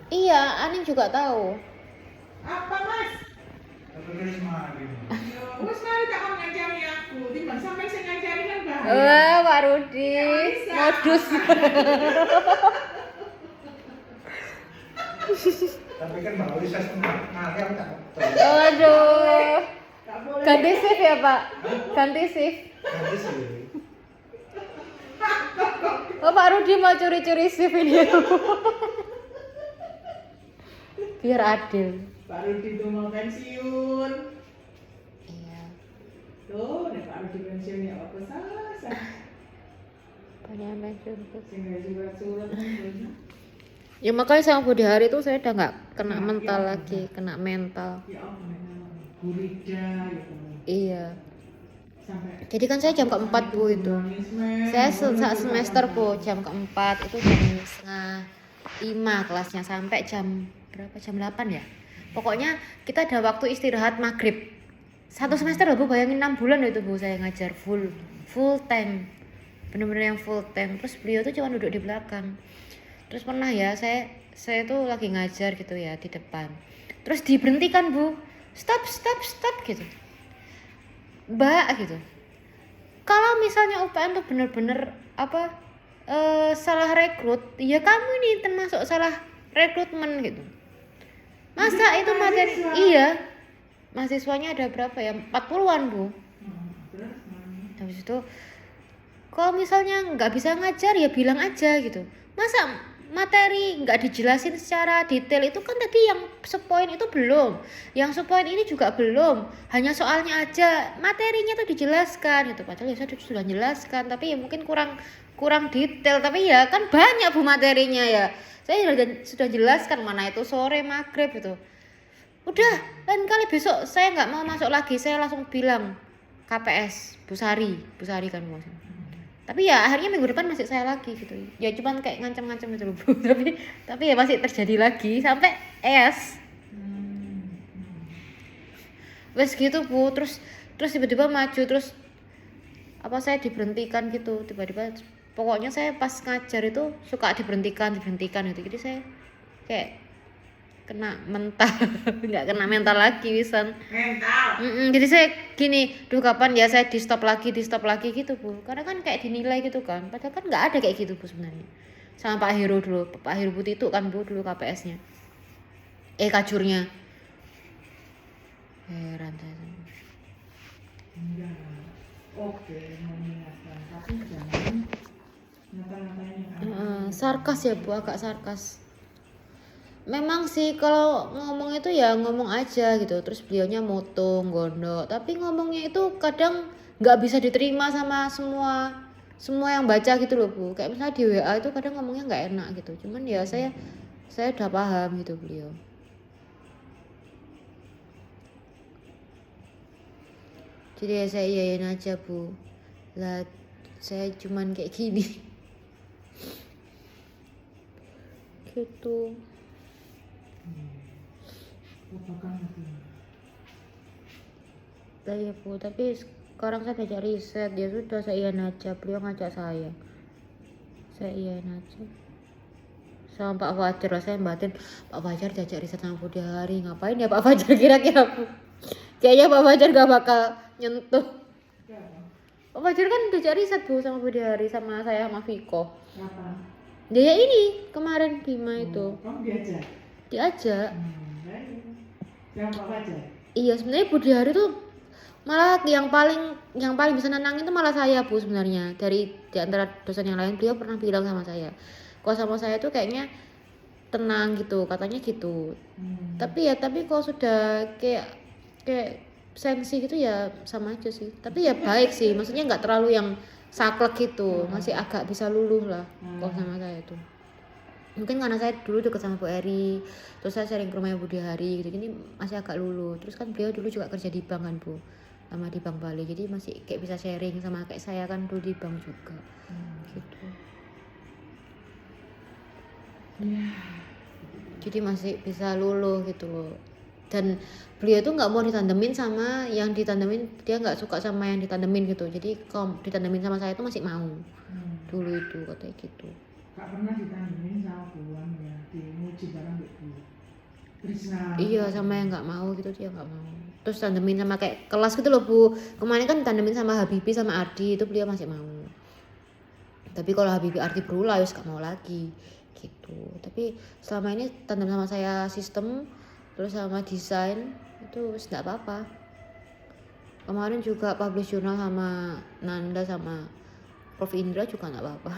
Iya, Aning juga tahu. Apa mas? Terus mari. Wes mari tak mau ngajari aku. Timbang sampai saya ngajari kan bahaya. Wah, Pak Rudi, Ya, bisa. modus. Tapi kan Mbak Lisa mari aku tak betul. Waduh. Tak boleh. Ganti shift ya, Pak? Ganti shift. Nanti sih. Oh, Pak Rudi mau curi-curi shift ini. Biar adil. Pak Rudi tuh mau pensiun. Iya. Tuh, nek Pak Rudi pensiun ya apa salah. Banyak yang pensiun tuh. Sehingga surat-surat. Ya makanya sama Budi Hari itu saya udah nggak kena Ya, mental ya, lagi, kena mental. Ya apa namanya? Gurida gitu. Iya. Sampai Jadi kan saya jam keempat Bu itu. Saya saat semester Bu jam keempat itu jam setengah 5 kelasnya sampai jam berapa? Jam 8 ya. Pokoknya kita ada waktu istirahat maghrib. Satu semester loh Bu, bayangin 6 bulan itu Bu saya ngajar full time. Bener-bener yang full time. Terus beliau tuh cuma duduk di belakang. Terus pernah ya saya tuh lagi ngajar gitu ya di depan. Terus diberhentikan Bu. Stop gitu. Mbak gitu. Kalau misalnya UPN tuh bener-bener salah rekrut, ya kamu ini termasuk salah rekrutmen gitu. Masa itu materi iya. Mahasiswanya ada berapa ya? 40-an, Bu. Habis itu kalau misalnya nggak bisa ngajar ya bilang aja gitu. Masa materi nggak dijelasin secara detail itu kan tadi yang sepoin itu belum, yang sepoin ini juga belum, hanya soalnya aja materinya tuh dijelaskan gitu. Padahal ya saya sudah jelaskan tapi ya mungkin kurang detail, tapi ya kan banyak Bu materinya ya. Saya sudah jelaskan mana itu sore maghrib itu. Udah, lain kali besok saya nggak mau masuk lagi, saya langsung bilang KPS Bu Sari kan Bu. Tapi ya akhirnya minggu depan masih saya lagi gitu. Ya cuman kayak ngancam-ngancam gitu loh Bu. tapi ya masih terjadi lagi sampai es. Wes gitu Bu, terus tiba-tiba maju terus saya diberhentikan gitu tiba-tiba. Pokoknya saya pas ngajar itu suka diberhentikan gitu. Jadi saya kayak kena mental, nggak kena mental lagi wisan. mental. Jadi saya gini, duh kapan ya saya di stop lagi gitu Bu. Karena kan kayak dinilai gitu kan. Padahal kan nggak ada kayak gitu Bu sebenarnya. Sama Pak Heru dulu, Pak Heru Putih itu kan Bu dulu KPS-nya. Kajurnya. Heran saya. Enggak. Oke, mengingatkan. Tapi jangan ngata-ngatain. Sarkas ya Bu, agak sarkas. Memang sih kalau ngomong itu ya ngomong aja gitu. Terus beliaunya motong, gondok. Tapi ngomongnya itu kadang nggak bisa diterima sama semua yang baca gitu loh Bu. Kayak misalnya di WA itu kadang ngomongnya nggak enak gitu. Cuman ya saya udah paham gitu beliau. Jadi ya saya iyain aja Bu. Lah saya cuman kayak gini. Gitu. Iya Bu, tapi sekarang saya belajar riset, ya sudah saya iyain aja, beliau ngajak saya iyain aja. Sama Pak Fajar, saya batin Pak Fajar diajak riset sama Budi Hari, ngapain ya Pak Fajar kira-kira Bu? Kayaknya Pak Fajar gak bakal nyentuh. Pak Fajar kan diajak riset Bu sama Budi Hari, sama saya sama Viko. Apa? Dia ini kemarin Bima itu. Kamu diajak? Diajak. Baik. Yang apa aja? Iya sebenarnya Budi Hari tuh malah yang paling bisa nenangin itu malah saya Bu sebenarnya. Di antara dosen yang lain beliau pernah bilang sama saya, kalau sama saya tuh kayaknya tenang gitu katanya gitu. Tapi kalau sudah kayak sensi gitu ya sama aja sih. Tapi ya baik sih, maksudnya nggak terlalu yang saklek gitu, masih agak bisa luluh lah kalau sama saya tuh. Mungkin karena saya dulu deket sama Bu Eri, terus saya sering ke rumahnya Budi Hari gitu, gini masih agak luluh. Terus kan beliau dulu juga kerja di bank kan Bu, sama di Bank Bali, jadi masih kayak bisa sharing sama kayak saya kan dulu di bank juga. Gitu. Jadi masih bisa luluh gitu loh. Dan beliau tuh nggak mau ditandemin sama yang ditandemin, dia nggak suka sama yang ditandemin gitu. Jadi kalau ditandemin sama saya tuh masih mau. Dulu itu katanya gitu. Gak pernah ditandemin sama buang ya, dimuji barang Krisna. Iya, sama yang nggak mau gitu dia nggak mau. Terus tandemin sama kayak kelas gitu loh Bu. Kemarin kan tandemin sama Habibie sama Ardi itu beliau masih mau. Tapi kalau Habibie Ardi berulah wis gak mau lagi gitu. Tapi selama ini tandem sama saya sistem terus sama desain itu wis nggak apa-apa. Kemarin juga publish jurnal sama Nanda sama Prof Indra juga nggak apa-apa.